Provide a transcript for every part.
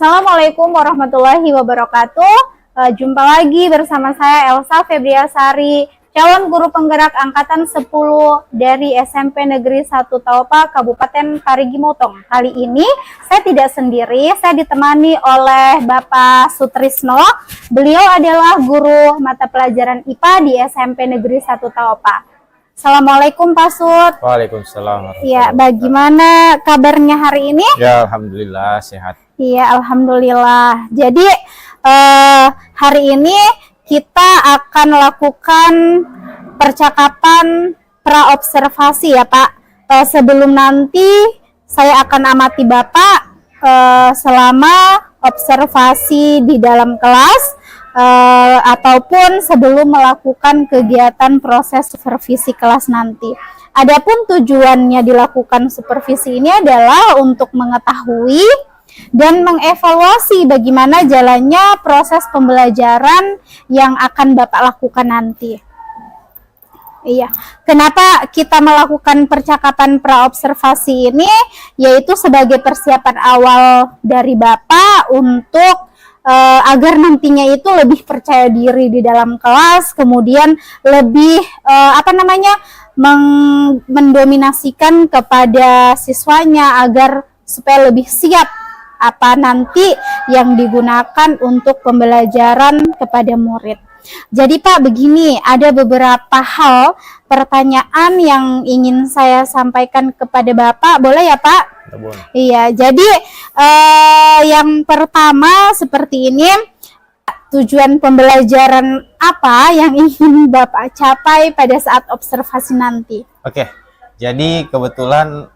Assalamualaikum warahmatullahi wabarakatuh. Jumpa lagi bersama saya Elsa Febriasari, calon guru penggerak angkatan 10 dari SMP Negeri 1 Taopa, Kabupaten Parigi Motong. Kali ini saya tidak sendiri, saya ditemani oleh Bapak Sutrisno. Beliau adalah guru mata pelajaran IPA di SMP Negeri 1 Taopa. Assalamualaikum Pak Sut. Waalaikumsalam. Ya, bagaimana kabarnya hari ini? Ya, alhamdulillah sehat. Iya, alhamdulillah. Jadi hari ini kita akan lakukan percakapan praobservasi ya Pak. Sebelum nanti saya akan amati Bapak selama observasi di dalam kelas ataupun sebelum melakukan kegiatan proses supervisi kelas nanti. Adapun tujuannya dilakukan supervisi ini adalah untuk mengetahui dan mengevaluasi bagaimana jalannya proses pembelajaran yang akan Bapak lakukan nanti. Iya, kenapa kita melakukan percakapan praobservasi ini? Yaitu sebagai persiapan awal dari Bapak untuk agar nantinya itu lebih percaya diri di dalam kelas, kemudian lebih mendominasikan kepada siswanya agar supaya lebih siap apa nanti yang digunakan untuk pembelajaran kepada murid. Jadi Pak, begini, ada beberapa hal pertanyaan yang ingin saya sampaikan kepada Bapak, boleh ya Pak? Boleh. Iya, jadi yang pertama seperti ini, tujuan pembelajaran apa yang ingin Bapak capai pada saat observasi nanti? Oke. Jadi kebetulan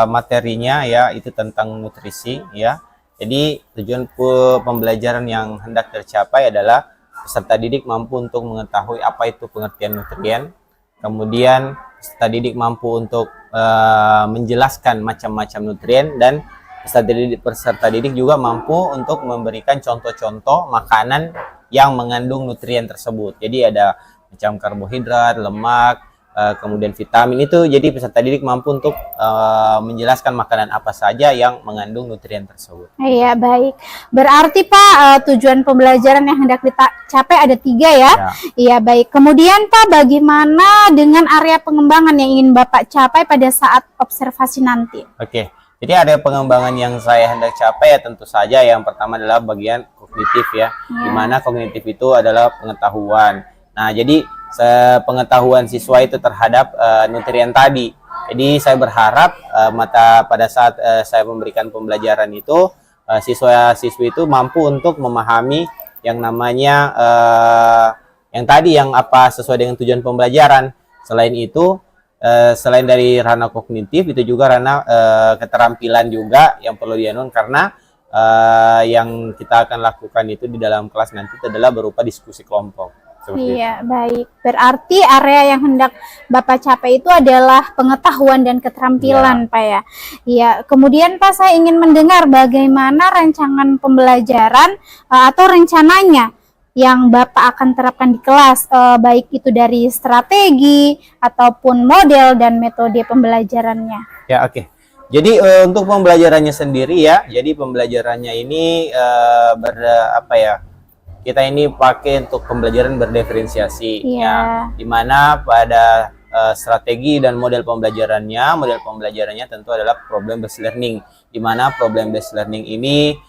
materinya ya itu tentang nutrisi ya. Jadi tujuan pembelajaran yang hendak tercapai adalah peserta didik mampu untuk mengetahui apa itu pengertian nutrien. Kemudian peserta didik mampu untuk menjelaskan macam-macam nutrien, dan peserta didik juga mampu untuk memberikan contoh-contoh makanan yang mengandung nutrien tersebut. Jadi ada macam karbohidrat, lemak, kemudian vitamin itu. Jadi peserta didik mampu untuk menjelaskan makanan apa saja yang mengandung nutrien tersebut. Iya, baik. Berarti Pak, tujuan pembelajaran yang hendak dicapai ada 3 ya? Iya, baik. Kemudian Pak, bagaimana dengan area pengembangan yang ingin Bapak capai pada saat observasi nanti? Oke, jadi area pengembangan yang saya hendak capai ya tentu saja yang pertama adalah bagian kognitif ya. Dimana kognitif itu adalah pengetahuan. Nah, jadi pengetahuan siswa itu terhadap nutrien tadi. Jadi saya berharap pada saat saya memberikan pembelajaran itu siswa-siswi itu mampu untuk memahami yang namanya yang tadi yang apa sesuai dengan tujuan pembelajaran. Selain itu selain dari ranah kognitif itu juga ranah keterampilan juga yang perlu dianun, karena yang kita akan lakukan itu di dalam kelas nanti adalah berupa diskusi kelompok. Iya, baik. Berarti area yang hendak Bapak capai itu adalah pengetahuan dan keterampilan, Pak ya. Iya. Kemudian Pak, saya ingin mendengar bagaimana rancangan pembelajaran atau rencananya yang Bapak akan terapkan di kelas, baik itu dari strategi ataupun model dan metode pembelajarannya. Ya, oke. Jadi untuk pembelajarannya sendiri ya, jadi pembelajarannya ini kita ini pakai untuk pembelajaran berdiferensiasi ya, dimana pada strategi dan model pembelajarannya tentu adalah problem based learning, dimana problem based learning ini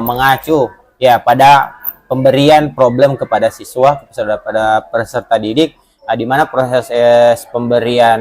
mengacu ya pada pemberian problem kepada siswa, pada peserta didik, dimana proses pemberian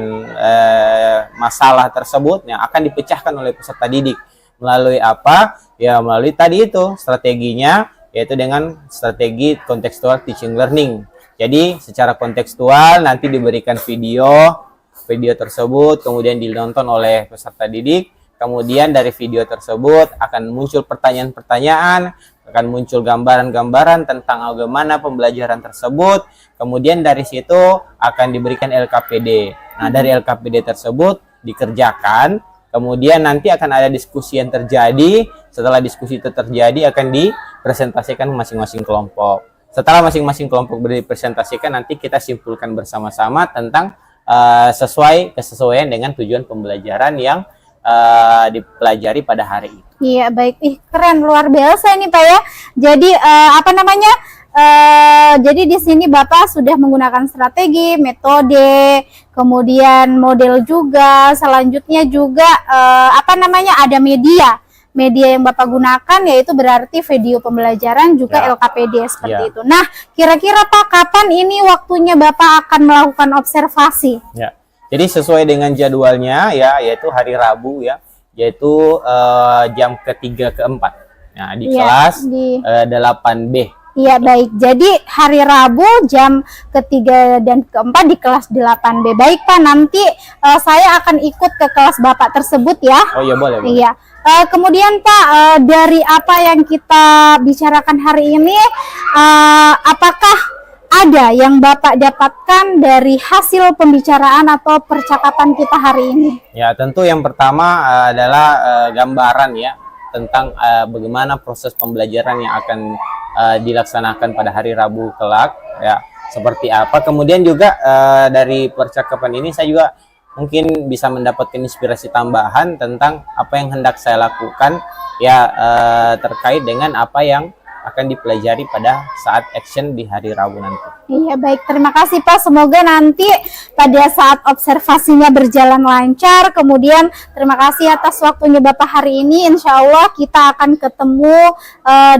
masalah tersebut yang akan dipecahkan oleh peserta didik melalui apa ya, melalui tadi itu strateginya, yaitu dengan strategi kontekstual teaching learning. Jadi secara kontekstual nanti diberikan video tersebut kemudian dinonton oleh peserta didik, kemudian dari video tersebut akan muncul pertanyaan-pertanyaan, akan muncul gambaran-gambaran tentang bagaimana pembelajaran tersebut, kemudian dari situ akan diberikan LKPD. Nah, dari LKPD tersebut dikerjakan, kemudian nanti akan ada diskusi yang terjadi. Setelah diskusi itu terjadi akan dipresentasikan masing-masing kelompok. Setelah masing-masing kelompok dipresentasikan, nanti kita simpulkan bersama-sama tentang kesesuaian dengan tujuan pembelajaran yang dipelajari pada hari itu. Iya, baik. Ih, keren, luar biasa ini Pak ya. Jadi jadi di sini Bapak sudah menggunakan strategi, metode, kemudian model juga. Selanjutnya juga ada media yang Bapak gunakan, yaitu berarti video pembelajaran juga Ya. LKPD seperti Ya. itu. Nah, kira-kira Pak, kapan ini waktunya Bapak akan melakukan observasi? Ya. Jadi sesuai dengan jadwalnya ya, yaitu hari Rabu ya, yaitu jam ketiga keempat. Nah, di kelas 8B. Iya, baik. Jadi hari Rabu jam ketiga dan keempat di kelas 8B. Baik Pak, nanti saya akan ikut ke kelas Bapak tersebut ya. Oh iya, boleh. Iya. Kemudian Pak, dari apa yang kita bicarakan hari ini, apakah ada yang Bapak dapatkan dari hasil pembicaraan atau percakapan kita hari ini? Ya, tentu yang pertama adalah gambaran ya tentang bagaimana proses pembelajaran yang akan dilaksanakan pada hari Rabu kelak ya, seperti apa. Kemudian juga dari percakapan ini saya juga mungkin bisa mendapatkan inspirasi tambahan tentang apa yang hendak saya lakukan ya, terkait dengan apa yang akan dipelajari pada saat action di hari Rabu nanti. Iya, baik. Terima kasih Pak. Semoga nanti pada saat observasinya berjalan lancar. Kemudian terima kasih atas waktunya Bapak hari ini. Insya Allah kita akan ketemu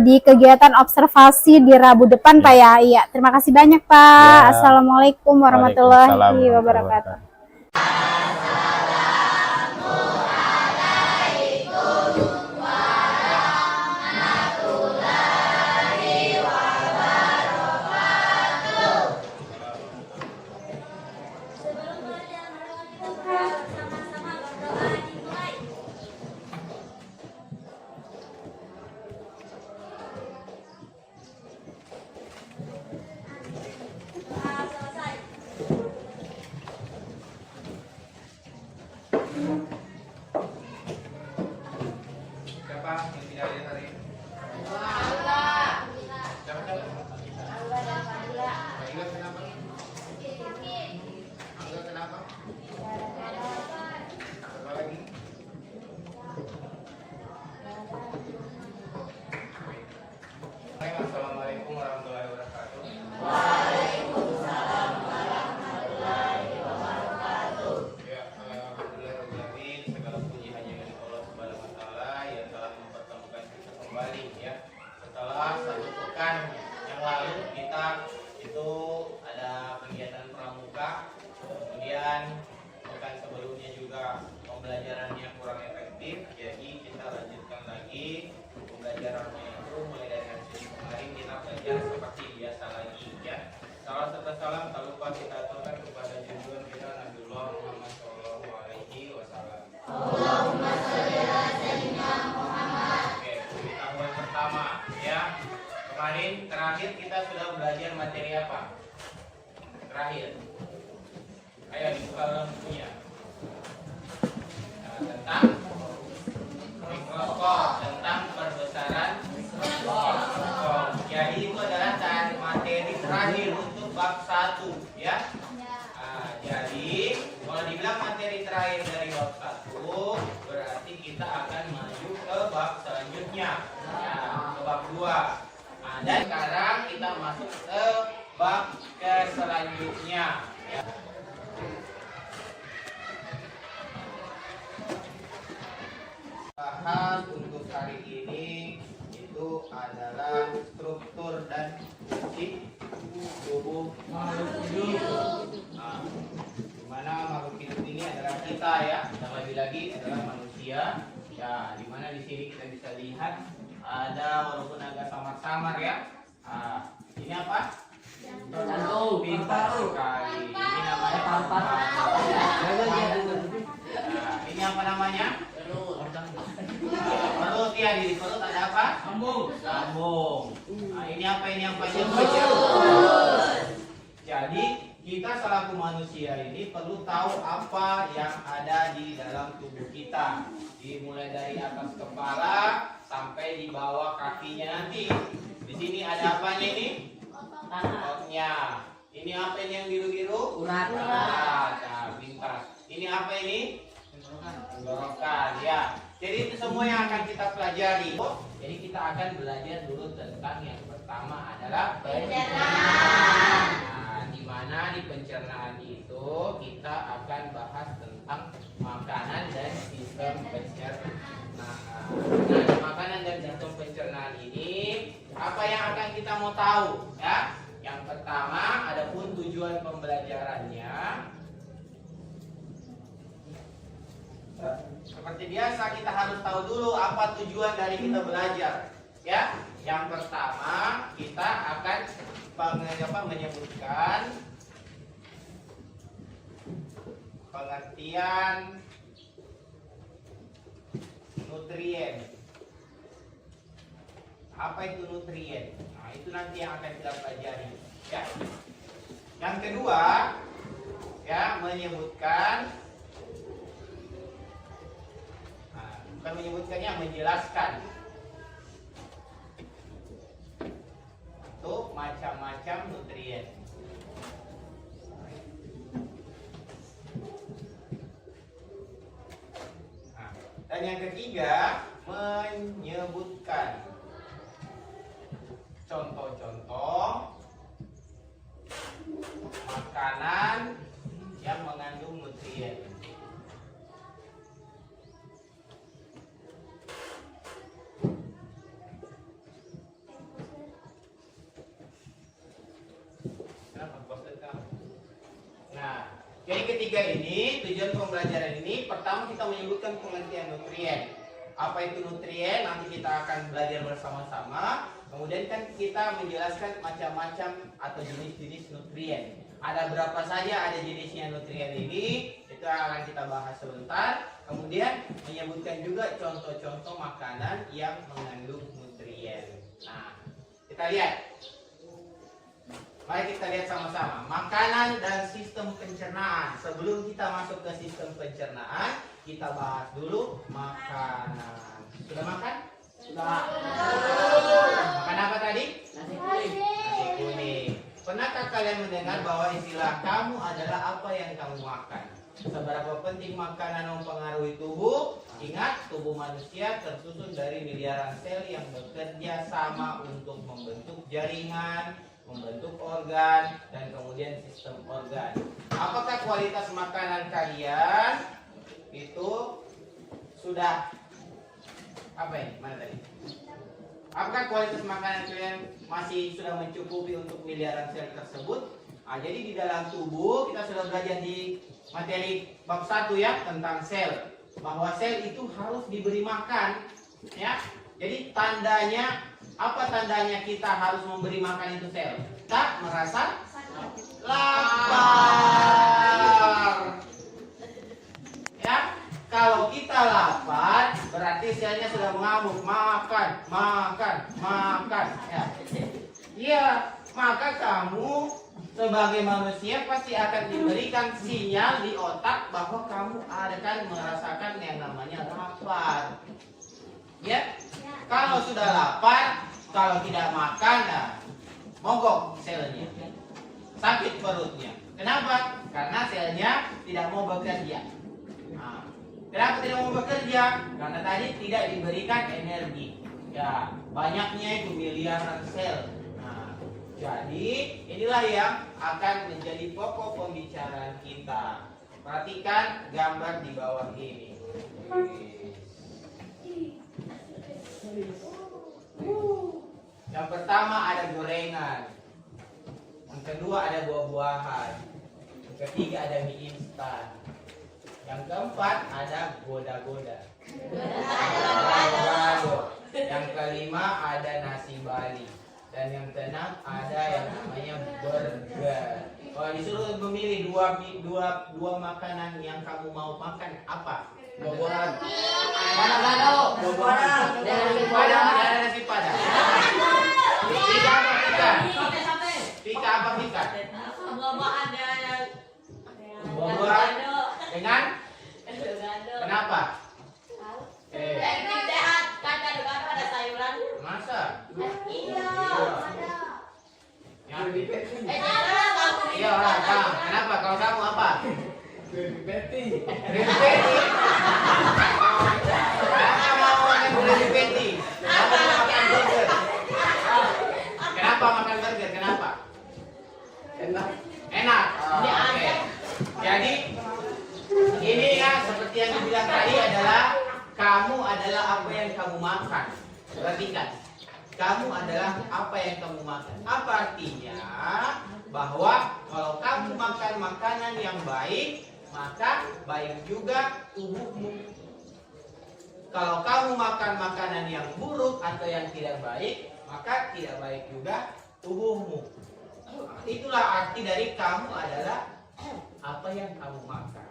di kegiatan observasi di Rabu depan Pak ya. Iya, terima kasih banyak Pak. Ya. Assalamualaikum warahmatullahi Waalaikumsalam wabarakatuh. Assalamualaikum warahmatullahi wabarakatuh. Ya, alhamdulillahirobbilalamin, segala puji hanya milik Allah Subhanahu wa taala yang telah mempertemukan kita kembali ya. Setelah 1 pekan yang lalu kita itu ada kegiatan pramuka, kemudian pekan sebelumnya juga pembelajarannya kurang efektif, jadi kita lanjutkan lagi pembelajarannya itu mulai dari hari Senin kemarin kita belajar seperti biasa lagi ya. Salam serta salam tak lupa kita aturkan kepada junjungan kita Nabiullah Muhammad Shallallahu Alaihi Wasallam. Allahumma sholli ala sayyidina Muhammad. Oke, pengetahuan pertama ya. Kemarin terakhir kita sudah belajar materi apa? Terakhir. Ayo dibuka dalam bukunya. Tentang mikroskop, tentang perbesaran mikroskop. Jadi itu adalah materi terakhir untuk bab 1 ya. Jadi kalau dibilang materi terakhir dari bab 1 berarti kita akan maju ke bab selanjutnya ya, ke bab 2. Dan sekarang kita masuk ke bab selanjutnya ya. Bahas untuk hari ini itu adalah struktur dan fungsi tubuh makhluk hidup. Dimana makhluk hidup ini adalah kita ya, dan lagi-lagi adalah manusia. Ya, dimana di sini kita bisa lihat ada walaupun agak samar-samar ya. Ini apa? Jantung. Pintar sekali. Ini namanya ini apa namanya? Perut ya, di perut ada apa? Lambung. Ini apa? Jadi kita selaku manusia ini perlu tahu apa yang ada di dalam tubuh kita, dimulai dari atas kepala sampai di bawah kakinya nanti. Di sini ada apanya ini? Ototnya. Ini apa ini yang biru-biru? Urat. Nah, pintar. Ini apa ini? tenggorokan ya. Jadi itu semua yang akan kita pelajari. Jadi kita akan belajar dulu tentang yang pertama adalah pencernaan. Nah, di mana di pencernaan itu kita akan bahas tentang makanan dan sistem pencernaan. Nah, di makanan dan sistem pencernaan ini apa yang akan kita mau tahu ya? Yang pertama, adapun tujuan pembelajarannya. Seperti biasa kita harus tahu dulu apa tujuan dari kita belajar ya. Yang pertama kita akan menyebutkan pengertian nutrien. Apa itu nutrien? Nah, itu nanti yang akan kita pelajari ya. Yang kedua ya, menyebutkan bukan menyebutkannya, menjelaskan untuk macam-macam nutrien. Nah, dan yang ketiga, menyebutkan contoh-contoh makanan yang mengandung nutrien. Nah, jadi ketiga ini, tujuan pembelajaran ini, pertama kita menyebutkan pengertian nutrien. Apa itu nutrien? Nanti kita akan belajar bersama-sama. Kemudian kan kita menjelaskan macam-macam atau jenis-jenis nutrien. Ada berapa saja ada jenisnya nutrien ini, itu akan kita bahas sebentar. Kemudian menyebutkan juga contoh-contoh makanan yang mengandung nutrien. Nah, kita lihat. Mari kita lihat sama-sama makanan dan sistem pencernaan. Sebelum kita masuk ke sistem pencernaan, kita bahas dulu makanan. Sudah makan? Sudah. Makan apa tadi? Nasi kuning. Nasi kuning. Pernahkah kalian mendengar bahwa istilah kamu adalah apa yang kamu makan? Seberapa penting makanan mempengaruhi tubuh? Ingat, tubuh manusia tersusun dari miliaran sel yang bekerja sama untuk membentuk jaringan, membentuk organ, dan kemudian sistem organ. Apakah kualitas makanan kalian itu sudah apa ini? Mana tadi? Apakah kualitas makanan kalian masih sudah mencukupi untuk miliaran sel tersebut? Nah, jadi di dalam tubuh kita sudah belajar di materi bab 1 ya, tentang sel, bahwa sel itu harus diberi makan ya. Jadi tandanya, apa tandanya kita harus memberi makan itu sel? Kita merasa lapar. Ya, kalau kita lapar berarti selnya sudah mengamuk, makan, makan, makan. Ya, iya, maka kamu sebagai manusia pasti akan diberikan sinyal di otak bahwa kamu akan merasakan yang namanya lapar. Ya, kalau sudah lapar, kalau tidak makan, nah, mogok selnya, sakit perutnya. Kenapa? Karena selnya tidak mau bekerja. Nah, kenapa tidak mau bekerja? Karena tadi tidak diberikan energi. Ya, banyaknya itu miliaran sel. Nah, jadi inilah yang akan menjadi pokok pembicaraan kita. Perhatikan gambar di bawah ini. Yang pertama ada gorengan. Yang kedua ada buah-buahan. Yang ketiga ada mie instan. Yang keempat ada goda-goda. Yang kelima ada nasi Bali. Dan yang keenam ada yang namanya burger. Kalau disuruh memilih dua makanan yang kamu mau makan, apa? Buah-buahan. Mana gado? Buah-buahan. Ada nasi padang. Pika apa pika? Pika apa pika? Buah-buahan yang Buah-buahan dengan? Kenapa? teknik sehat, kan kadang-kadang ada sayuran. Masa? Iya. Yang Jangan kamu iya orang kamu. Kenapa? Kalau kamu apa? Betty. Betty. Kenapa makan burger? Kenapa? Enak. Oh, oke. Jadi ini ya seperti yang dibilang tadi adalah kamu adalah apa yang kamu makan. Perhatikan. Kamu adalah apa yang kamu makan. Apa artinya? Bahwa kalau kamu makan makanan yang baik, maka baik juga tubuhmu. Kalau kamu makan makanan yang buruk atau yang tidak baik, maka tidak baik juga tubuhmu. Itulah arti dari kamu adalah apa yang kamu makan.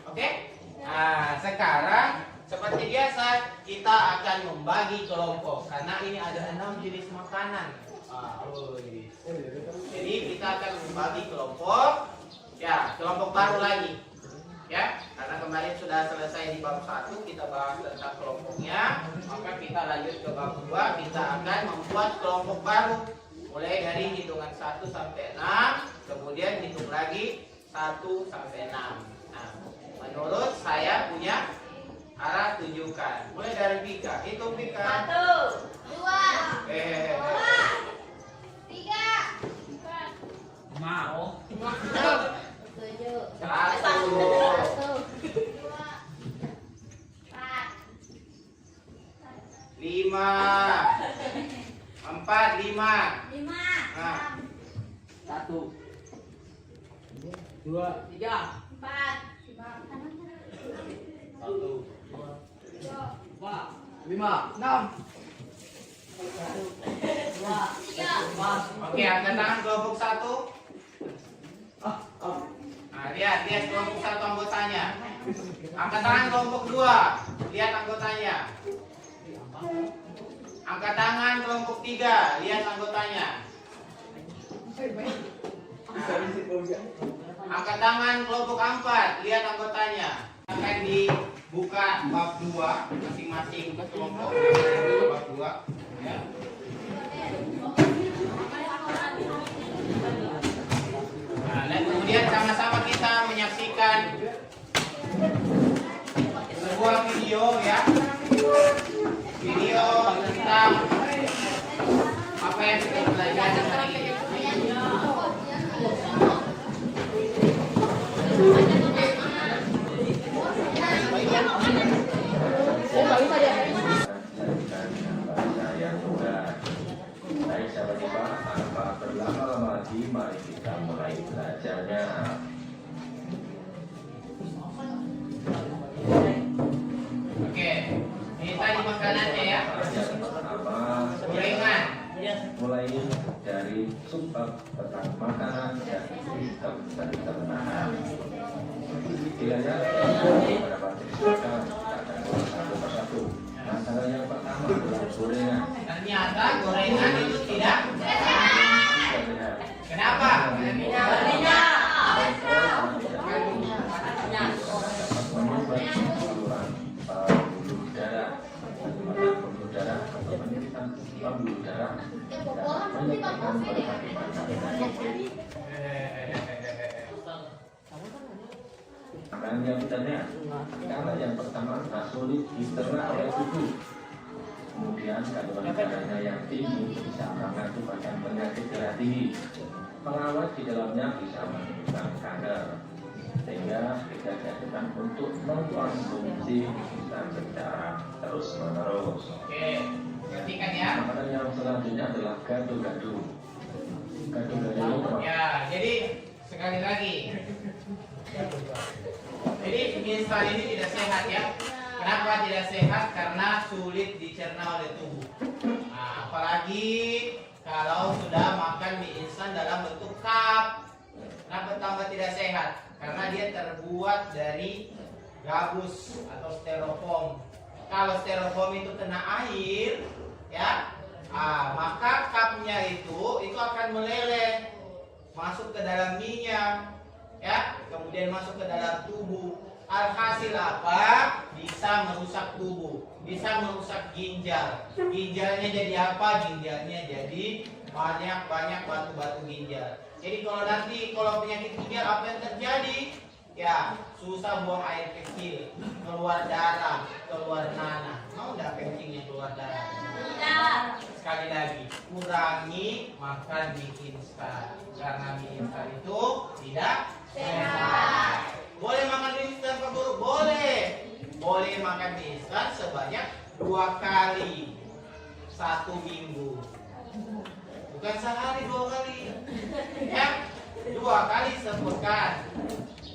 Oke? Nah, sekarang seperti biasa kita akan membagi kelompok karena ini ada 6 jenis makanan. Jadi kita akan membagi kelompok. Ya, kelompok baru lagi. Ya, karena kemarin sudah selesai di bab 1 kita bahas tentang kelompoknya, maka kita lanjut ke bab 2, kita akan membuat kelompok baru mulai dari hitungan 1 sampai 6, kemudian hitung lagi 1 sampai 6. Nah, menurut saya punya arah tunjukkan. Mulai dari Pika, hitung Pika. 1, 2, 3, Mau. 7, 1, 5, 4, 5. 5, Nah, 1, 2, 3, 4, 1. 4, 5, 6. 3, Oke, angkat tangan kelompok 1. Nah, lihat kelompok 1 anggotanya. Angkat tangan kelompok 2. Lihat anggotanya. Angkat tangan kelompok 3. Lihat anggotanya. Angkat tangan kelompok 4. Lihat anggotanya. Akan dibuka bab 2 masing-masing kelompok. Bab 2 ya. Nah, dan kemudian sama-sama kita menyaksikan sebuah video ya. Video tentang apa yang kita pelajari hari ini. Baik sahabat-sahabat, tanpa berlama-lama lagi, mari kita mulai belajarnya. Oke, ini tadi makanannya ya. Yang pertama, Gorengan. mulai dari subbab tentang makanan dan sistem pencernaan. Pilihannya pada basis maka kita akan mulai satu persatu. Masalah yang pertama adalah gorengan. Ternyata gorengan itu tidak. Sehat. Kenapa? Dapat menyumbat saluran pembuluh darah, pembuluh darah atau peningkatan pembuluh darah dan menyebabkan berbagai macam penyakit. Makanan yang vitalnya, karena yang pertama sulit dicerna oleh tubuh. Kemudian kandungan darahnya yang tinggi bisa mengakibatkan penyakit darah tinggi. Pengawet di dalamnya bisa menimbulkan kanker, sehingga tidak dianjurkan untuk mengkonsumsi dan secara terus-menerus. Oke, perhatikan ya. Makanan yang selanjutnya adalah gado-gado. Gado-gado Ya, jadi sekali lagi. Jadi instan ini tidak sehat ya. Kenapa tidak sehat? Karena sulit dicerna oleh tubuh. Nah, apalagi kalau sudah makan mie instan dalam bentuk cup. Kenapa tambah tidak sehat? Karena dia terbuat dari gabus atau styrofoam. Kalau styrofoam itu kena air, ya, maka cupnya itu akan meleleh, masuk ke dalam minyak, ya, kemudian masuk ke dalam tubuh. Alhasil apa? Bisa merusak tubuh, bisa merusak ginjal. Ginjalnya jadi apa? Ginjalnya jadi banyak batu-batu ginjal. Jadi kalau penyakit ginjal apa yang terjadi? Ya, susah buang air kecil, keluar darah, keluar nanah. Mau nggak kencingnya keluar darah? Tidak. Sekali lagi, kurangi makan mie instan karena mie instan itu tidak sehat. Boleh makan mie instan Pak Guru? Boleh. Boleh makan mie instan sebanyak 2 kali 1 minggu. Bukan sehari 2 kali. Ya, 2 kali sepekan.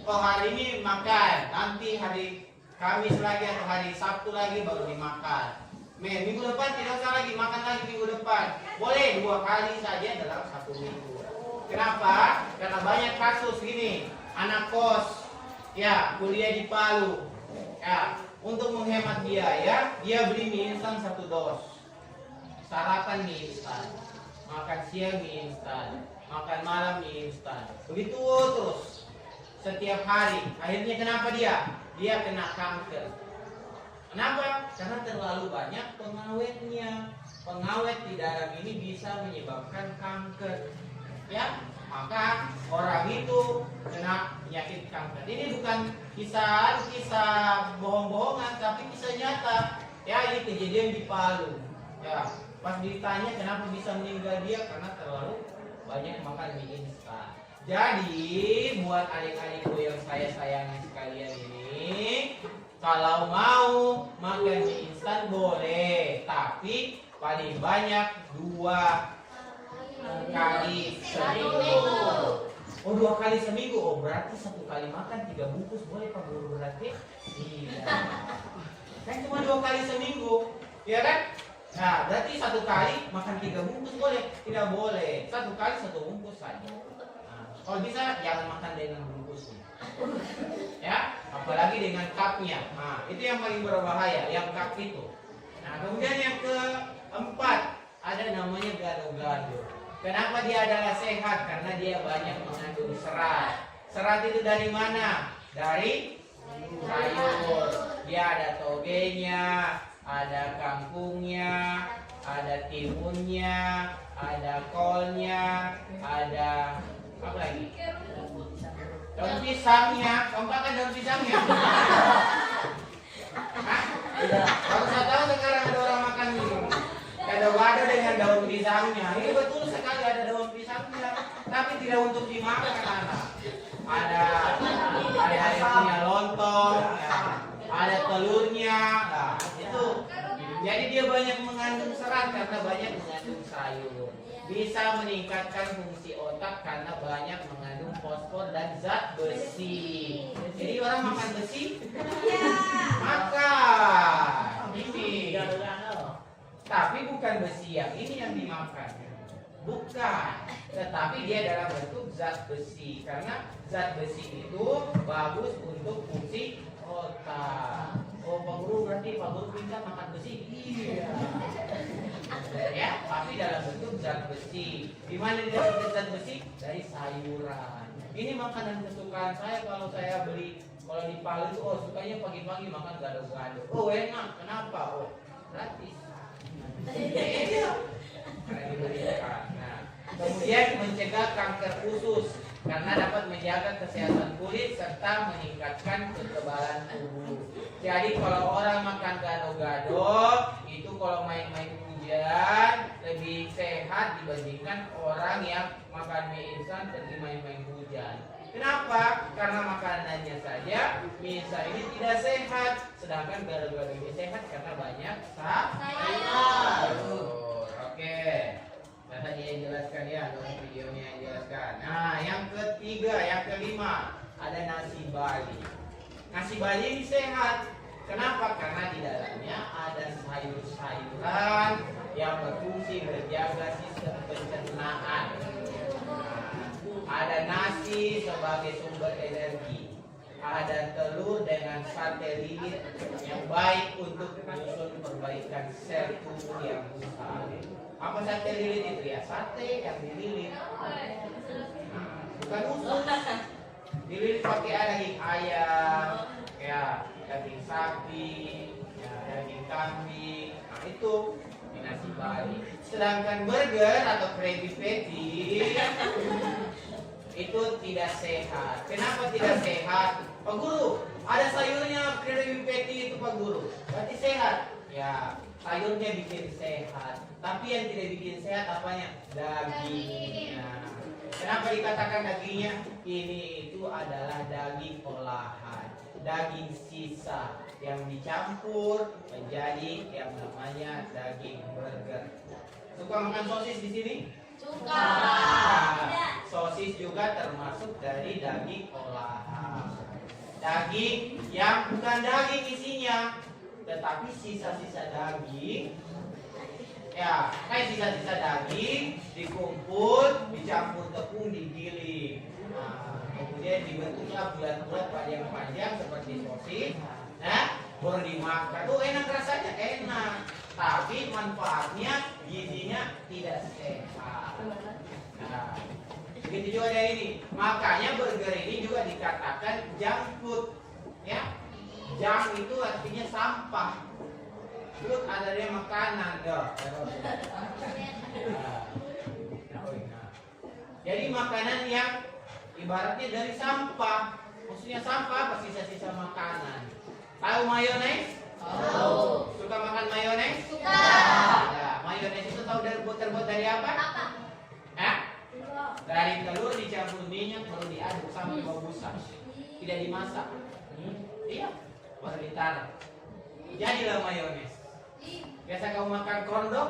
Oh hari ini makan, nanti hari Kamis lagi atau hari Sabtu lagi baru dimakan. Minggu depan tidak usah lagi makan lagi minggu depan. Boleh 2 kali saja dalam 1 minggu. Kenapa? Karena banyak kasus gini, anak kos, ya kuliah di Palu, ya untuk menghemat biaya, dia beli mie instan 1 dos, sarapan mie instan, makan siang mie instan, makan malam mie instan, begitu terus setiap hari. Akhirnya kenapa dia? Dia kena kanker. Kenapa? Karena terlalu banyak pengawetnya. Pengawet di dalam ini bisa menyebabkan kanker. Ya, maka orang itu kena penyakit kanker. Ini bukan kisah bohong-bohongan, tapi kisah nyata. Ya, ini kejadian di Palu. Ya, pas ditanya kenapa bisa meninggal dia karena terlalu banyak makan mie instan. Jadi, buat adik-adikku yang saya sayangi sekalian ini, kalau mau makan mie instan boleh, tapi paling banyak 2 kali seminggu. Oh 2 kali seminggu, oh berarti 1 kali makan 3 bungkus boleh Pak Guru berarti? Iya. Kan cuma 2 kali seminggu, ya kan? Nah berarti 1 kali makan 3 bungkus boleh? Tidak boleh, 1 kali 1 bungkus saja. Kalau bisa jangan makan dengan bungkusnya, ya, apalagi dengan cupnya. Nah, itu yang paling berbahaya, yang cup itu. Nah, kemudian yang keempat ada namanya gado-gado. Kenapa dia adalah sehat? Karena dia banyak mengandung serat. Serat itu dari mana? Dari sayur. Dia ada togenya, ada kangkungnya, ada timunnya, ada kolnya, ada apa lagi? Daun pisangnya, keempat kan daun pisangnya. Hah? Baru saya tahu sekarang ada orang makan gado-gado dengan daun pisangnya. Ini betul sekali ada daun pisangnya, tapi tidak untuk dimakan anak. Ada yang punya lontong, ya. Ada telurnya, nah, itu. Jadi dia banyak mengandung serat karena banyak mengandung sayur. Bisa meningkatkan fungsi otak karena banyak mengandung fosfor dan zat besi. Jadi orang makan besi? Makan. Ini. Tapi bukan besi yang ini yang dimakan. Bukan. Tetapi dia dalam bentuk zat besi. Karena zat besi itu bagus untuk fungsi otak. Oh Pak Guru berarti Pak Guru pintar makan besi? Iya. Ya, tapi dalam bentuk zat besi. Di mana dia dapat zat besi? Dari sayuran. Ini makanan kesukaan saya kalau saya beli. Kalau di Palu itu, oh sukanya pagi-pagi makan gado-gado. Oh enak, kenapa? Oh gratis. Karena diberikan. Nah, kemudian mencegah kanker usus karena dapat menjaga kesehatan kulit serta meningkatkan kekebalan tubuh. Jadi kalau orang makan gado-gado itu kalau main-main hujan lebih sehat dibandingkan orang yang makan mie instan pergi main-main hujan. Kenapa? Karena makanannya saja mie instan ini tidak sehat, sedangkan gado-gado ini sehat karena banyak sayur. Oke. Tadi yang jelaskan ya, dalam videonya yang jelaskan. Nah, yang ketiga, yang kelima ada nasi Bali. Nasi Bali ini sehat. Kenapa? Karena di dalamnya ada sayur-sayuran yang berfungsi menjaga sistem pencernaan. Ada nasi sebagai sumber energi. Ada telur dengan sate lilit yang baik untuk menyusun perbaikan sel tubuh yang besar. Apa sate lilit itu ya? Sate yang dililit. Bukan usus. Dililit pakai daging ayam, ya, daging sapi, ya, daging kambing. Nah, itu di nasi Bali. Sedangkan burger atau Krabby Patty itu tidak sehat. Kenapa tidak sehat? Pak Guru, ada sayurnya Krabby Patty itu Pak Guru. Berarti sehat. Ya, sayurnya bikin sehat. Tapi yang tidak bikin sehat apanya? Dagingnya. Kenapa dikatakan dagingnya? Ini itu adalah daging olahan, daging sisa yang dicampur menjadi yang namanya daging burger. Suka makan sosis di sini? Suka. Nah, sosis juga termasuk dari daging olahan. Daging yang bukan daging isinya, tetapi sisa-sisa daging. Ya, kayak sisa-sisa daging dikumpul, dicampur tepung, digiling. Nah, kemudian dibentuknya bulat-bulat panjang-panjang seperti sosis. Nah, baru dimakan. Oh, enak rasanya, enak. Tapi manfaatnya gizinya tidak sehat. Nah, begitu juga dari ini. Makanya burger ini juga dikatakan junk food. Ya, junk itu artinya sampah. Food adalah makanan, dong. Jadi makanan yang ibaratnya dari sampah. Maksudnya sampah apa? Sisa-sisa makanan. Tahu mayones? Tahu. Suka makan mayones? Suka. Ya, mayones itu tahu terbuat dari apa? Apa? Hah? Dari telur dicampur minyak baru diaduk sampai bau busuk. Tidak dimasak. Iya, baru ditaruh. Jadilah mayones. Biasa kamu makan kondok?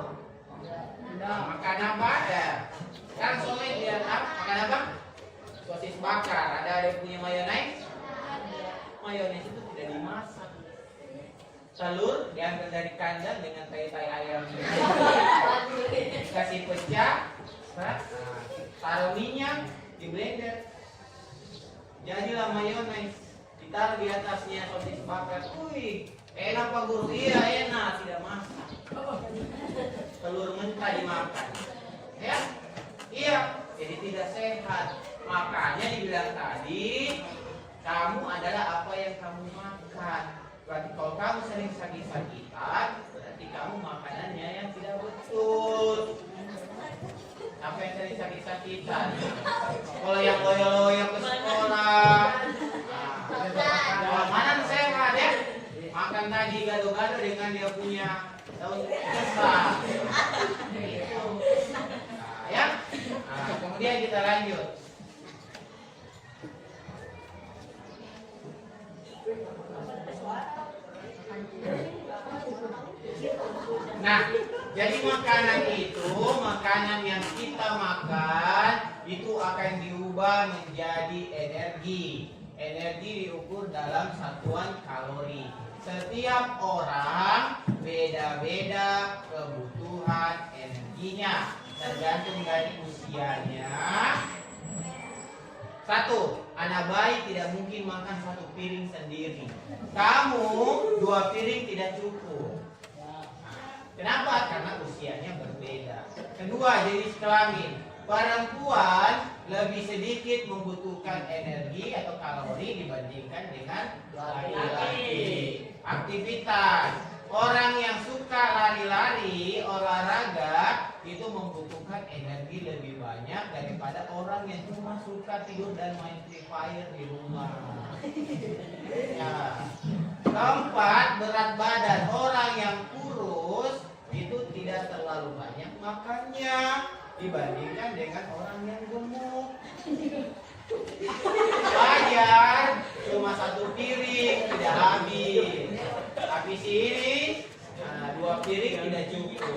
Makan apa? Ya. Sekarang soalnya dia makan apa? Sosis bakar. Ada punya mayones? Mayones itu tidak dimasak. Telur diambil dari kandang dengan tai-tai ayam. Kasih pecah. Taruh minyak di blender. Jadilah mayones. Ditaruh di atasnya sosis bakar. Wih, enak Pak Guru? Iya enak, tidak masak. Telur mentah dimakan. Ya? Iya, jadi tidak sehat. Makanya dibilang tadi, kamu adalah apa yang kamu makan. Berarti kalau kamu sering sakit-sakitan, berarti kamu makanannya yang tidak betul. Apa yang sering sakit-sakitan? Kalau yang loyo-loyo ke sekolah, makanan sehat ya. Makan tadi gado-gado dengan dia punya daun besar. Itu. Nah, ya. Nah, kemudian kita lanjut. Nah, jadi makanan itu, makanan yang kita makan itu akan diubah menjadi energi. Energi diukur dalam satuan kalori. Setiap orang beda-beda kebutuhan energinya, tergantung dari usianya. Satu, anak bayi tidak mungkin makan satu piring sendiri. Kamu 2 piring tidak cukup. Kenapa? Karena usianya berbeda. Kedua, jenis kelamin. Perempuan lebih sedikit membutuhkan energi atau kalori dibandingkan dengan laki-laki. Aktivitas. Orang yang suka lari-lari, olahraga, itu membutuhkan energi lebih banyak daripada orang yang cuma suka tidur dan main Free Fire di rumah. Ya. Keempat, berat badan. Orang yang kurus itu tidak terlalu banyak makannya dibandingkan dengan orang yang gemuk. Wajar, cuma 1 piring tidak habis. Tapi sini 2 piring tidak cukup.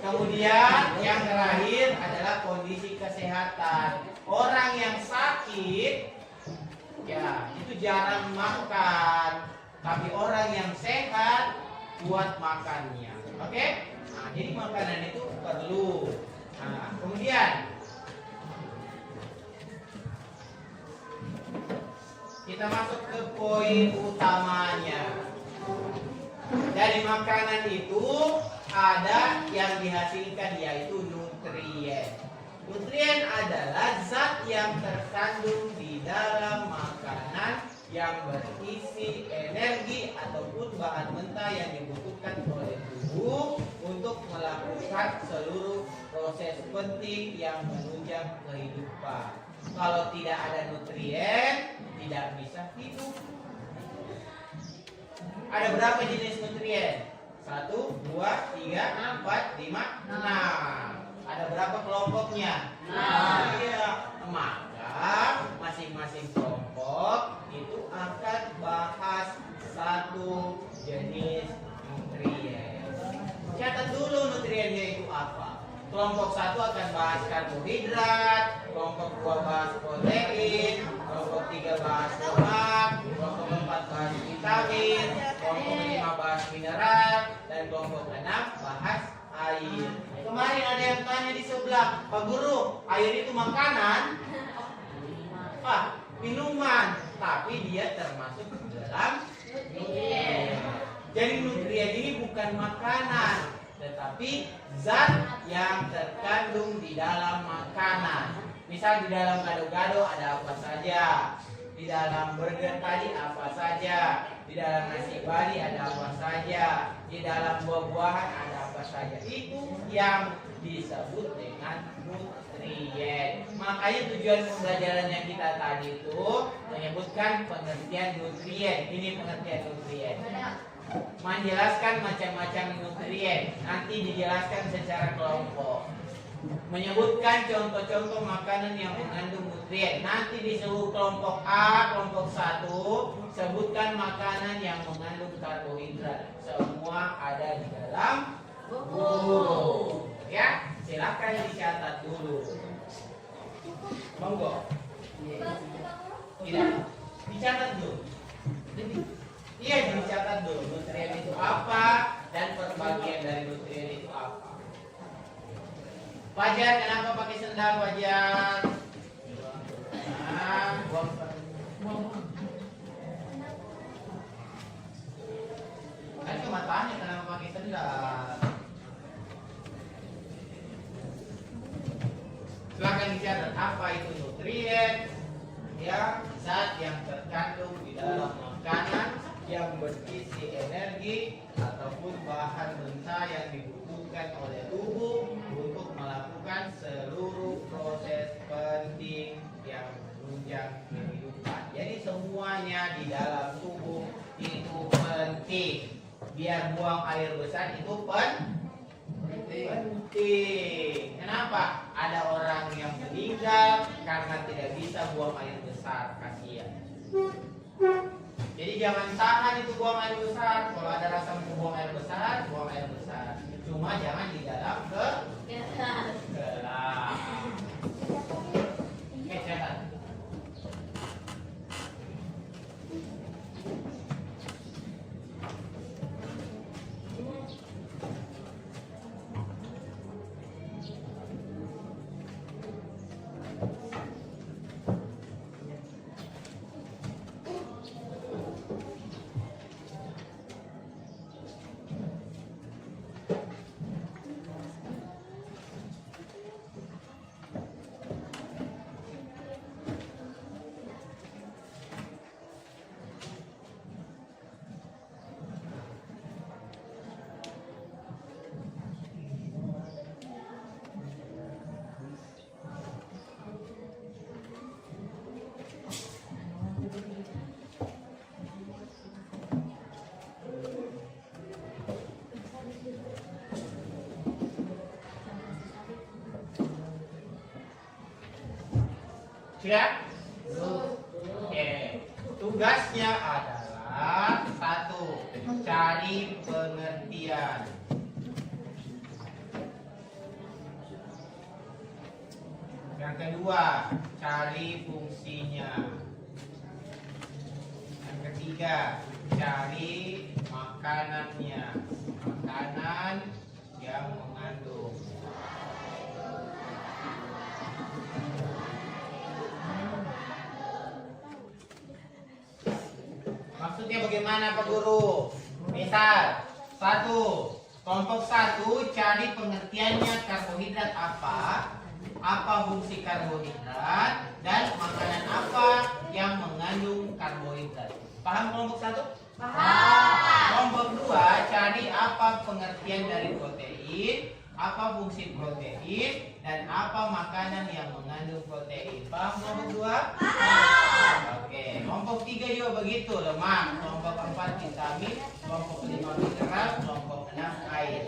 Kemudian yang terakhir adalah kondisi kesehatan. Orang yang sakit, ya itu jarang makan. Tapi orang yang sehat buat makannya. Oke? Nah, jadi makanan itu perlu. Nah, kemudian kita masuk ke poin utamanya. Dari makanan itu ada yang dihasilkan yaitu nutrien. Nutrien adalah zat yang terkandung di dalam makanan yang berisi energi ataupun bahan mentah yang dibutuhkan oleh tubuh untuk melakukan seluruh proses penting yang menunjang kehidupan. Kalau tidak ada nutrien, tidak bisa hidup. Ada berapa jenis nutrien? 1, 2, 3, 4, 5, 6. Ada berapa kelompoknya? 6. Iya. Maka masing-masing kelompok itu akan bahas satu jenis nutrien. Catat dulu nutriennya itu apa. Kelompok 1 akan bahas karbohidrat, kelompok 2 bahas protein, kelompok 3 bahas lemak, kelompok 4 bahas vitamin, kelompok 5 bahas mineral, dan kelompok 6 bahas air. Kemarin ada yang tanya di sebelah, Pak Guru, air itu makanan? Minuman, tapi dia termasuk dalam nutrien. Jadi nutrien ini bukan makanan, tetapi zat yang terkandung di dalam makanan. Misal di dalam gado-gado ada apa saja, di dalam burger tadi apa saja, di dalam nasi bali ada apa saja, di dalam buah-buahan ada apa saja. Itu yang disebut dengan nutrien. Makanya tujuan pembelajarannya kita tadi itu menyebutkan pengertian nutrien. Ini pengertian nutrien. Menjelaskan macam-macam nutrien. Nanti dijelaskan secara kelompok. Menyebutkan contoh-contoh makanan yang mengandung nutrien. Nanti disebut kelompok A, kelompok 1, sebutkan makanan yang mengandung karbohidrat. Semua ada di dalam buku. Ya, silakan dicatat dulu. Monggo. Tidak, dicatat dulu. Iya, dicatat dulu. Nutrien itu apa dan perbagian dari nutrien itu apa. Fajar, kenapa pakai sendal, Fajar? Buang. Kan cuma tanya kenapa pakai sendal. Silakan dicatat apa itu nutrien, ya, zat yang terkandung di dalam makanan yang berisi energi ataupun bahan mentah yang dibutuhkan oleh tubuh untuk melakukan seluruh proses penting yang menunjang kehidupan. Jadi semuanya di dalam tubuh itu penting. Biar buang air besar itu penting. Kenapa? Ada orang yang meninggal karena tidak bisa buang air besar, kasihan. Jadi jangan tahan itu buang air besar. Kalau ada rasa mau buang air besar, buang air besar. Cuma jangan di dalam gelas. Oke, catat. Siap? Oke. Tugasnya adalah 1. Cari pengertian. Yang kedua, cari fungsinya. Yang ketiga, cari makanannya. Makanan yang mengandung. Maksudnya bagaimana Pak Guru? Misal, 1. Kelompok 1 cari pengertiannya karbohidrat apa fungsi karbohidrat, dan makanan apa yang mengandung karbohidrat. Paham kelompok 1? Paham. Kelompok 2 cari apa pengertian dari protein apa fungsi protein, dan apa makanan yang mengandung protein. Paham kelompok 2? Oke, kelompok 3 juga begitu, lemak. Kelompok 4 vitamin, kelompok 5 mineral, kelompok 6 air.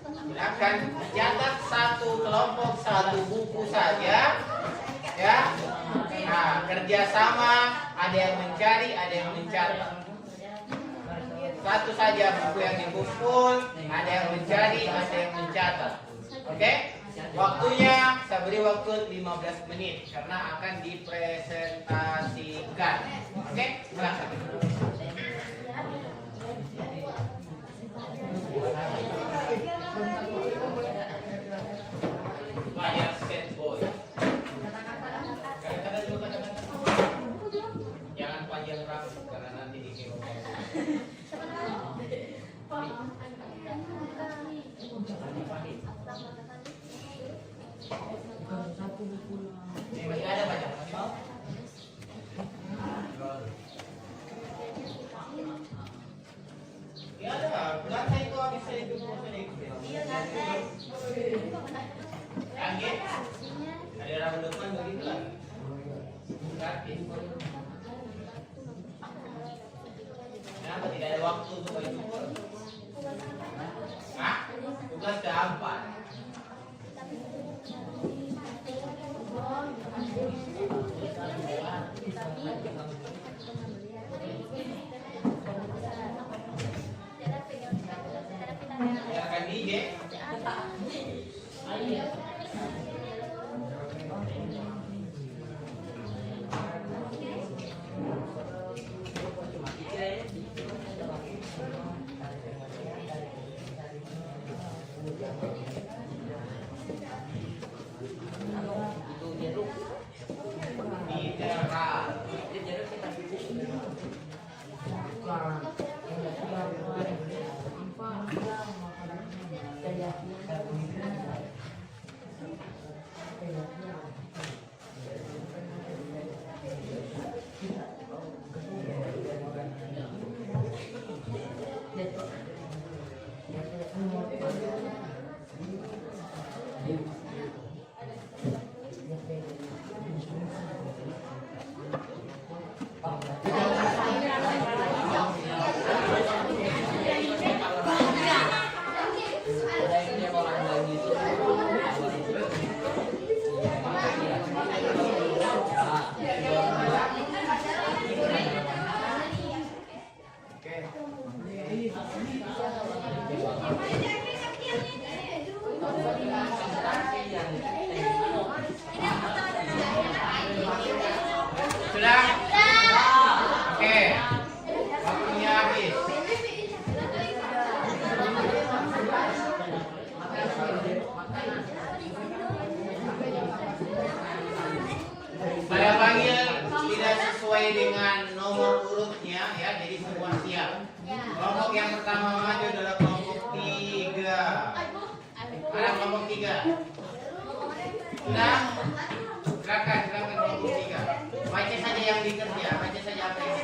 Silakan catat satu kelompok satu buku saja, ya. Nah, kerjasama, ada yang mencari, ada yang mencatat. Satu saja buku yang dikumpul, ada yang mencari, ada yang mencatat. Oke? Waktunya saya beri waktu 15 menit karena akan dipresentasikan. Oke? Silakan. Bayar set boy. Kadang-kadang juga kata-kata. Jangan panjang rambut karena nanti dikira. Masih ada baca, masih mau? Ya ada, ganti itu habis itu Iya, ganti. Kaget? Ada orang depan begitu lah. Kaget. Kenapa tidak ada waktu untuk itu? Hah? Tugas gampang. Silakan DJ. Sudah? Oke. Waktunya habis. Saya panggil tidak sesuai dengan nomor urutnya ya, jadi semua siap. Kelompok yang pertama maju adalah kelompok 3. Mana kelompok 3? Sudah? Silakan kelompok 3. Baca saja yang dikerja, baca saja apa yang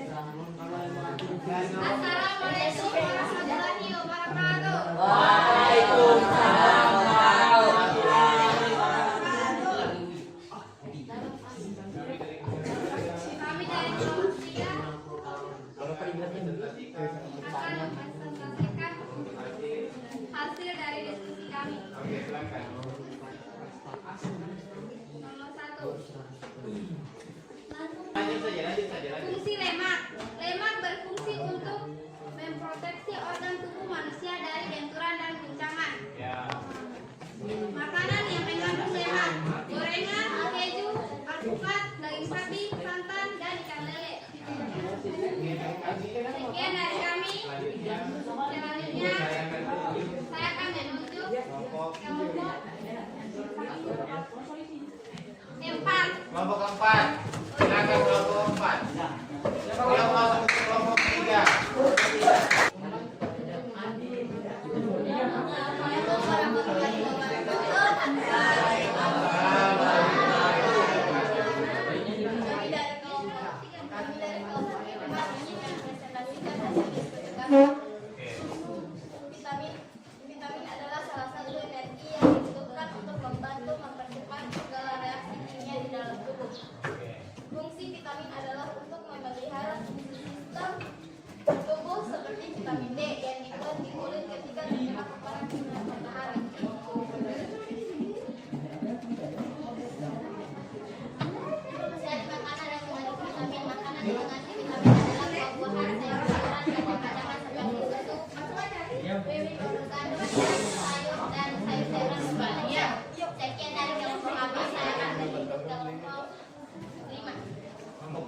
Assalamualaikum warahmatullahi wabarakatuh. Waalaikumsalam warahmatullahi Kami dari kelompok 3 akan mempresentasikan hasil dari diskusi kami. Oke, silakan. Nomor 1. Lanjut saja. Fungsi lemak. Lemak berfungsi untuk memproteksi organ tubuh manusia dari benturan dan guncangan. Ya. Makanan yang mengandung lemak: gorengan, keju, alpukat, daging sapi, santan, dan ikan lele. Sekian dari kami. Selanjutnya saya akan menunjuk kelompok 4. Kelompok 4. Silakan kelompok 4. Yang masuk ke kelompok 3.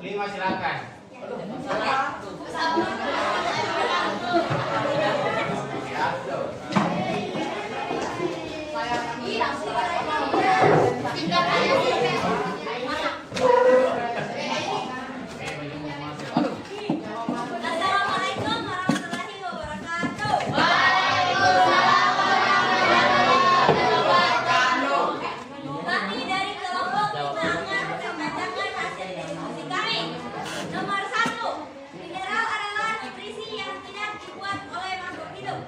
5 silakan. Assalamualaikum warahmatullahi wabarakatuh. Kami dari kelompok 5 akan membacakan hasil diskusi kami. Nomor 1, mineral adalah nutrisi yang tidak dibuat oleh makhluk hidup.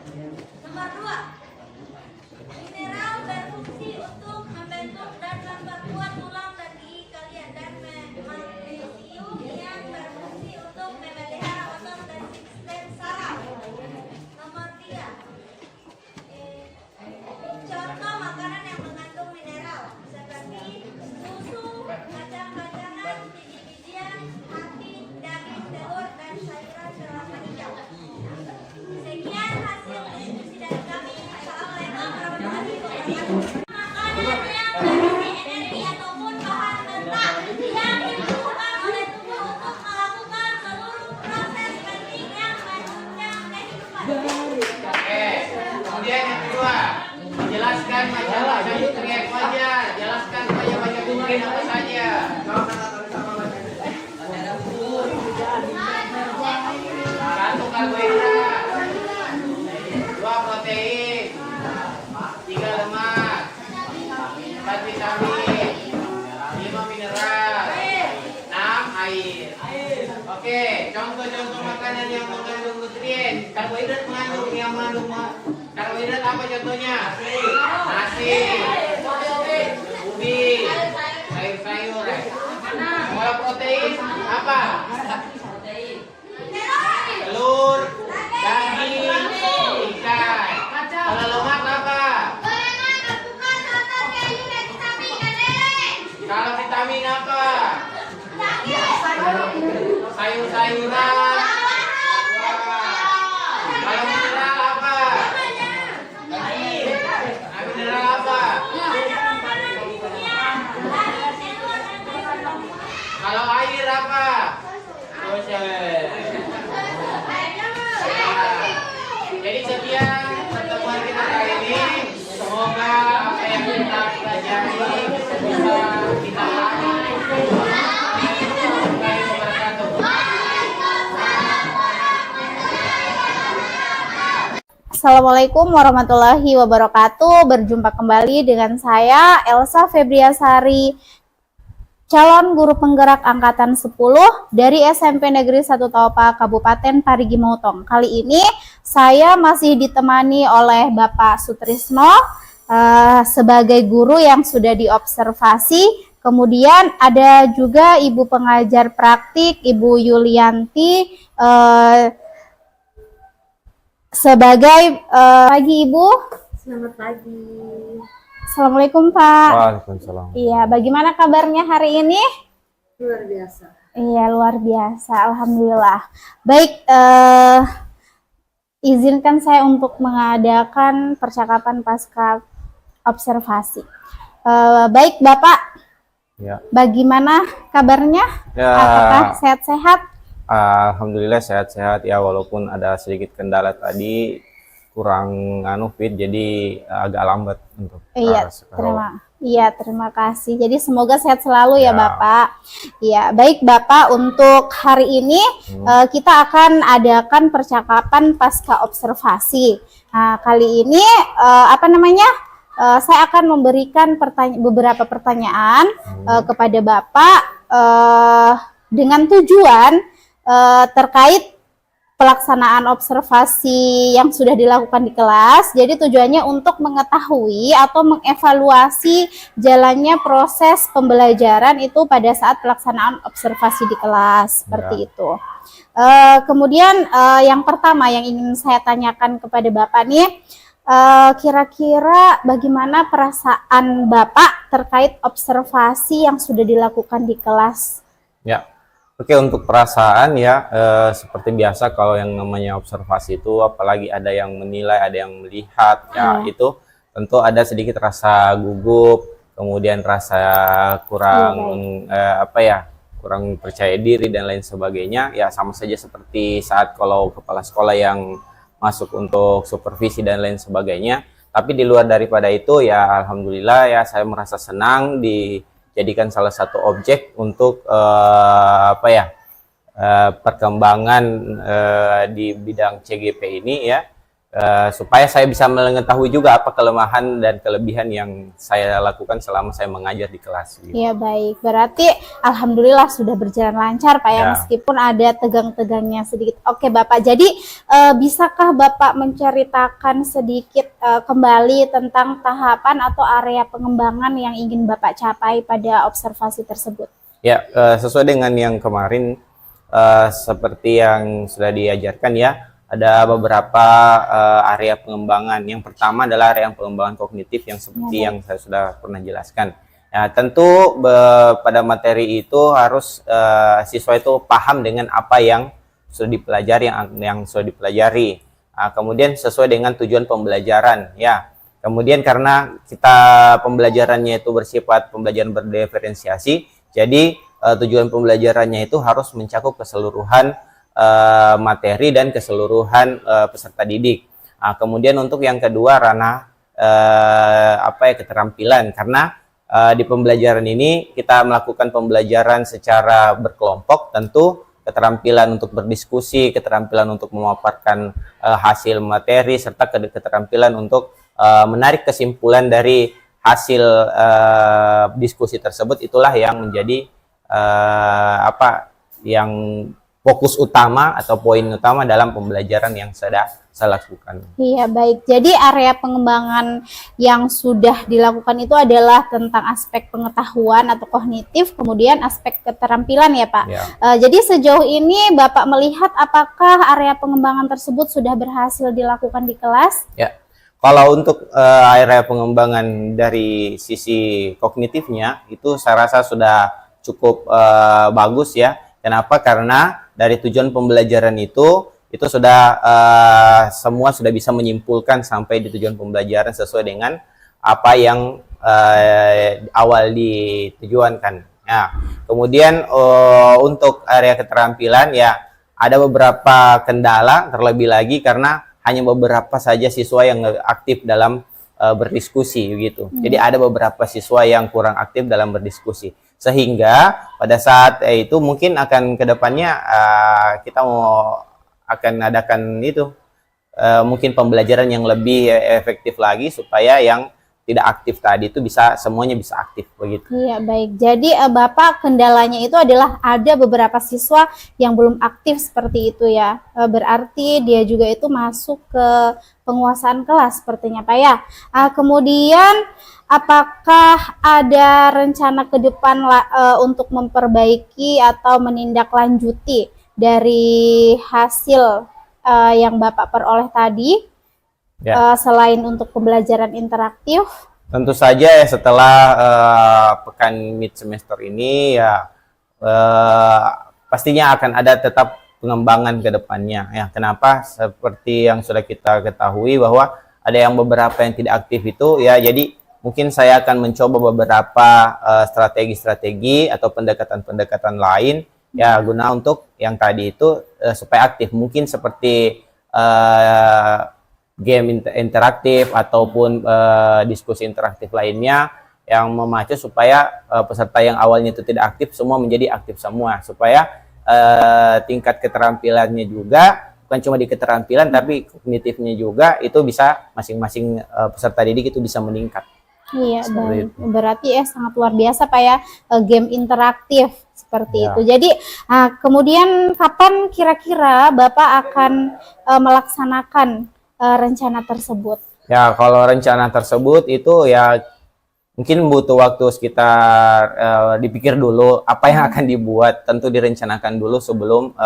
Nomor 2, mineral berfungsi untuk membentuk dan memperkuat tulang dan gigi kalian, dan magnesium yang berfungsi untuk memelihara otot dan sistem saraf. Nomor 3, contoh makanan yang mengandung mineral seperti susu, kacang-kacangan, biji-bijian, hati, daging, telur, dan sayuran berwarna hijau. Sekian hasil diskusi dari kami. Assalamualaikum warahmatullahi wabarakatuh. Makanan yang berisi energi ataupun bahan mentah yang dibutuhkan oleh tubuh untuk melakukan seluruh proses penting yang menunjang kehidupan. Oke. Kemudian yang kedua, menjelaskan masalah satu teriak saja. Jelaskan saja baca mungkin apa saja. Satu karbohidrat, 2 protein, 3 lemak, 4 vitamin, 5 mineral, 6 air. Oke, contoh-contoh makanan yang mengandung nutrien. Karbohidrat mengandung karbohidrat apa contohnya? Nasi, ubi, sayur-sayur. Kalau protein apa? Telur, daging, ikan. Kalau lemak apa? Gorengan, alpukat, santan, keju, dan sapi dan lele. Kalau vitamin apa? Daging. Sayur-sayuran. Kalau mineral apa? Mineral apa? Kalau air apa? Jadi sekian pertemuan kita kali ini. Semoga apa yang kita pelajari bisa kita pahami. Assalamualaikum warahmatullahi wabarakatuh. Berjumpa kembali dengan saya Elsa Febriasari, calon guru penggerak angkatan 10 dari SMP Negeri 1 Taopa, Kabupaten Parigi Motong. Kali ini saya masih ditemani oleh Bapak Sutrisno sebagai guru yang sudah diobservasi. Kemudian ada juga Ibu pengajar praktik, Ibu Yulianti, sebagai pagi Ibu. Selamat pagi. Assalamualaikum Pak. Waalaikumsalam. Iya, bagaimana kabarnya hari ini? Luar biasa. Iya, luar biasa. Alhamdulillah. Baik, izinkan saya untuk mengadakan percakapan pasca observasi. Baik Bapak, Ya. bagaimana kabarnya? Ya. Apakah sehat-sehat? Alhamdulillah sehat-sehat ya, walaupun ada sedikit kendala tadi, kurang fit, jadi agak lambat untuk Iya, terima kasih. Jadi semoga sehat selalu ya Ya. Bapak. Iya, baik Bapak, untuk hari ini kita akan adakan percakapan pasca observasi. Nah, kali ini saya akan memberikan beberapa pertanyaan kepada Bapak dengan tujuan terkait pelaksanaan observasi yang sudah dilakukan di kelas. Jadi tujuannya untuk mengetahui atau mengevaluasi jalannya proses pembelajaran itu pada saat pelaksanaan observasi di kelas, seperti itu. Kemudian yang pertama yang ingin saya tanyakan kepada Bapak nih, kira-kira bagaimana perasaan Bapak terkait observasi yang sudah dilakukan di kelas? Ya. Oke, untuk perasaan ya, seperti biasa kalau yang namanya observasi itu, apalagi ada yang menilai, ada yang melihat, ya itu tentu ada sedikit rasa gugup, kemudian rasa kurang kurang percaya diri dan lain sebagainya, ya sama saja seperti saat kalau kepala sekolah yang masuk untuk supervisi dan lain sebagainya. Tapi di luar daripada itu ya alhamdulillah ya saya merasa senang dijadikan salah satu objek untuk perkembangan di bidang CGP ini ya. Supaya saya bisa mengetahui juga apa kelemahan dan kelebihan yang saya lakukan selama saya mengajar di kelas. Gitu. Iya baik, berarti alhamdulillah sudah berjalan lancar Pak ya, meskipun ada tegang-tegangnya sedikit. Oke Bapak, jadi bisakah Bapak menceritakan sedikit kembali tentang tahapan atau area pengembangan yang ingin Bapak capai pada observasi tersebut? Ya, sesuai dengan yang kemarin seperti yang sudah diajarkan ya. Ada beberapa area pengembangan. Yang pertama adalah area pengembangan kognitif yang seperti yang saya sudah pernah jelaskan. Ya, tentu pada materi itu harus siswa itu paham dengan apa yang sudah dipelajari, yang sudah dipelajari. Kemudian sesuai dengan tujuan pembelajaran. Ya, kemudian karena kita pembelajarannya itu bersifat pembelajaran berdiferensiasi, jadi tujuan pembelajarannya itu harus mencakup keseluruhan materi dan keseluruhan peserta didik. Kemudian untuk yang kedua ranah keterampilan, karena di pembelajaran ini kita melakukan pembelajaran secara berkelompok, tentu keterampilan untuk berdiskusi, keterampilan untuk memaparkan hasil materi, serta keterampilan untuk menarik kesimpulan dari hasil diskusi tersebut. Itulah yang menjadi yang fokus utama atau poin utama dalam pembelajaran yang saya lakukan. Iya baik, jadi area pengembangan yang sudah dilakukan itu adalah tentang aspek pengetahuan atau kognitif, kemudian aspek keterampilan ya Pak. Ya. Jadi sejauh ini Bapak melihat apakah area pengembangan tersebut sudah berhasil dilakukan di kelas? Ya, kalau untuk area pengembangan dari sisi kognitifnya itu saya rasa sudah cukup bagus ya. Kenapa? Karena dari tujuan pembelajaran itu sudah semua sudah bisa menyimpulkan sampai di tujuan pembelajaran sesuai dengan apa yang awal ditujuankan. Ya. Kemudian untuk area keterampilan ya ada beberapa kendala, terlebih lagi karena hanya beberapa saja siswa yang aktif dalam berdiskusi gitu. Jadi ada beberapa siswa yang kurang aktif dalam berdiskusi. Sehingga pada saat itu mungkin akan kedepannya kita akan adakan itu mungkin pembelajaran yang lebih efektif lagi supaya yang tidak aktif tadi itu semuanya bisa aktif begitu. Iya baik. Jadi Bapak kendalanya itu adalah ada beberapa siswa yang belum aktif seperti itu ya. Berarti dia juga itu masuk ke penguasaan kelas sepertinya Pak ya. Kemudian apakah ada rencana ke depan untuk memperbaiki atau menindaklanjuti dari hasil yang Bapak peroleh tadi? Ya. Selain untuk pembelajaran interaktif, tentu saja ya setelah pekan mid semester ini ya pastinya akan ada tetap pengembangan ke depannya ya. Kenapa? Seperti yang sudah kita ketahui bahwa ada yang beberapa yang tidak aktif itu ya, jadi mungkin saya akan mencoba beberapa strategi-strategi atau pendekatan-pendekatan lain ya guna untuk yang tadi itu supaya aktif, mungkin seperti game interaktif ataupun diskusi interaktif lainnya yang memacu supaya peserta yang awalnya itu tidak aktif semua menjadi aktif semua, supaya tingkat keterampilannya juga bukan cuma di keterampilan tapi kognitifnya juga itu bisa masing-masing peserta didik itu bisa meningkat. Iya baik, berarti sangat luar biasa Pak ya, game interaktif seperti itu. Jadi kemudian kapan kira-kira Bapak akan melaksanakan rencana tersebut? Ya, kalau rencana tersebut itu ya mungkin butuh waktu sekitar dipikir dulu apa yang akan dibuat, tentu direncanakan dulu sebelum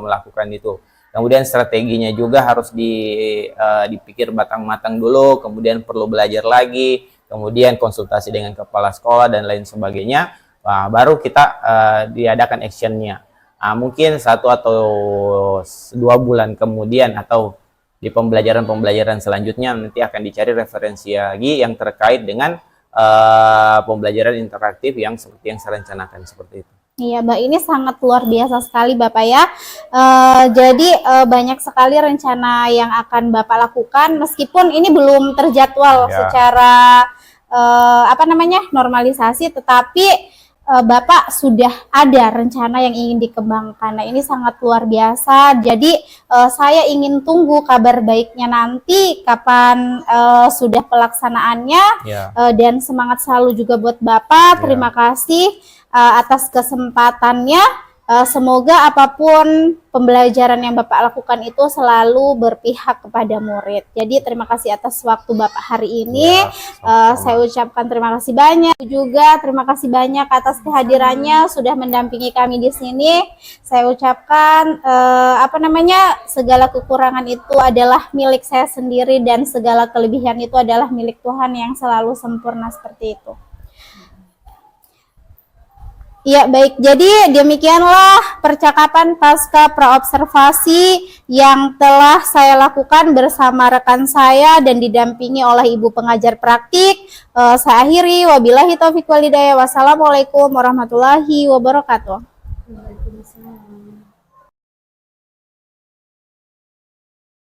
melakukan itu. Kemudian strateginya juga harus dipikir matang-matang dulu, kemudian perlu belajar lagi, kemudian konsultasi dengan kepala sekolah dan lain sebagainya. Baru kita diadakan actionnya. Mungkin 1 atau 2 bulan kemudian atau di pembelajaran selanjutnya nanti akan dicari referensi lagi yang terkait dengan pembelajaran interaktif yang seperti yang saya rencanakan seperti itu. Iya, Mbak, ini sangat luar biasa sekali, Bapak ya. Jadi banyak sekali rencana yang akan Bapak lakukan, meskipun ini belum terjadwal Ya. secara normalisasi, tetapi Bapak sudah ada rencana yang ingin dikembangkan. Nah, ini sangat luar biasa. Jadi saya ingin tunggu kabar baiknya nanti, kapan sudah pelaksanaannya. Ya. Dan semangat selalu juga buat Bapak. Ya. Terima kasih atas kesempatannya. Semoga apapun pembelajaran yang Bapak lakukan itu selalu berpihak kepada murid. Jadi terima kasih atas waktu Bapak hari ini. Ya, sama-sama. Saya ucapkan terima kasih banyak. Juga terima kasih banyak atas kehadirannya sudah mendampingi kami di sini. Saya ucapkan segala kekurangan itu adalah milik saya sendiri dan segala kelebihan itu adalah milik Tuhan yang selalu sempurna seperti itu. Ya, baik. Jadi demikianlah percakapan pasca praobservasi yang telah saya lakukan bersama rekan saya dan didampingi oleh Ibu pengajar praktik. Saya akhiri, wabillahi taufiq wal hidayah. Wassalamualaikum warahmatullahi wabarakatuh. Waalaikumsalam.